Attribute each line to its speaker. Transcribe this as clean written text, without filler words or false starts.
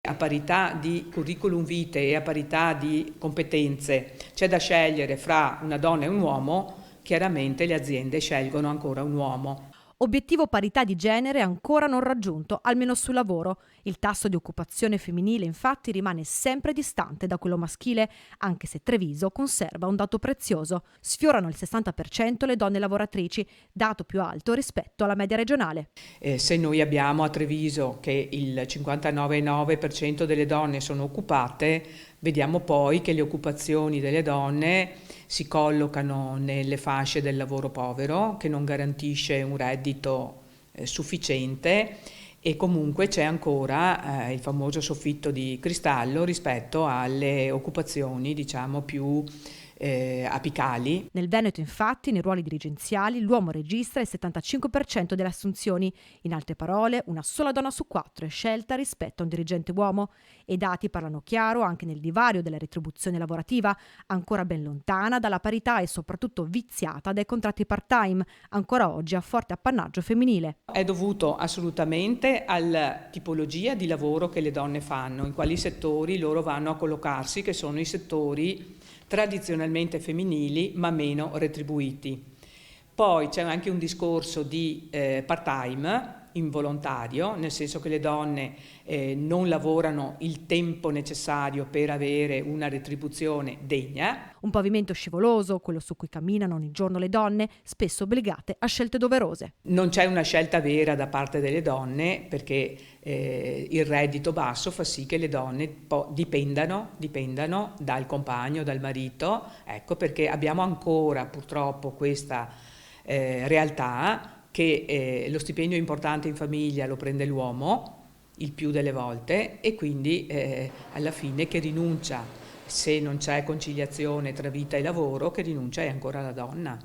Speaker 1: A parità di curriculum vitae e a parità di competenze c'è da scegliere fra una donna e un uomo, chiaramente le aziende scelgono ancora un uomo.
Speaker 2: Obiettivo parità di genere ancora non raggiunto, almeno sul lavoro. Il tasso di occupazione femminile infatti rimane sempre distante da quello maschile, anche se Treviso conserva un dato prezioso. Sfiorano il 60% le donne lavoratrici, dato più alto rispetto alla media regionale.
Speaker 1: Se noi abbiamo a Treviso che il 59,9% delle donne sono occupate, vediamo poi che le occupazioni delle donne si collocano nelle fasce del lavoro povero, che non garantisce un reddito sufficiente, e comunque c'è ancora il famoso soffitto di cristallo rispetto alle occupazioni, diciamo, più apicali.
Speaker 2: Nel Veneto, infatti, nei ruoli dirigenziali l'uomo registra il 75% delle assunzioni. In altre parole, una sola donna su 4 è scelta rispetto a un dirigente uomo. E i dati parlano chiaro anche nel divario della retribuzione lavorativa, ancora ben lontana dalla parità e soprattutto viziata dai contratti part-time, ancora oggi a forte appannaggio femminile.
Speaker 1: È dovuto assolutamente alla tipologia di lavoro che le donne fanno, in quali settori loro vanno a collocarsi, che sono i settori tradizionalmente femminili ma meno retribuiti. Poi c'è anche un discorso di part-time involontario, nel senso che le donne non lavorano il tempo necessario per avere una retribuzione degna.
Speaker 2: Un pavimento scivoloso, quello su cui camminano ogni giorno le donne, spesso obbligate a scelte doverose.
Speaker 1: Non c'è una scelta vera da parte delle donne, perché il reddito basso fa sì che le donne dipendano dal compagno, dal marito, ecco perché abbiamo ancora purtroppo questa realtà che lo stipendio importante in famiglia lo prende l'uomo il più delle volte, e quindi alla fine che rinuncia, se non c'è conciliazione tra vita e lavoro, che rinuncia è ancora la donna.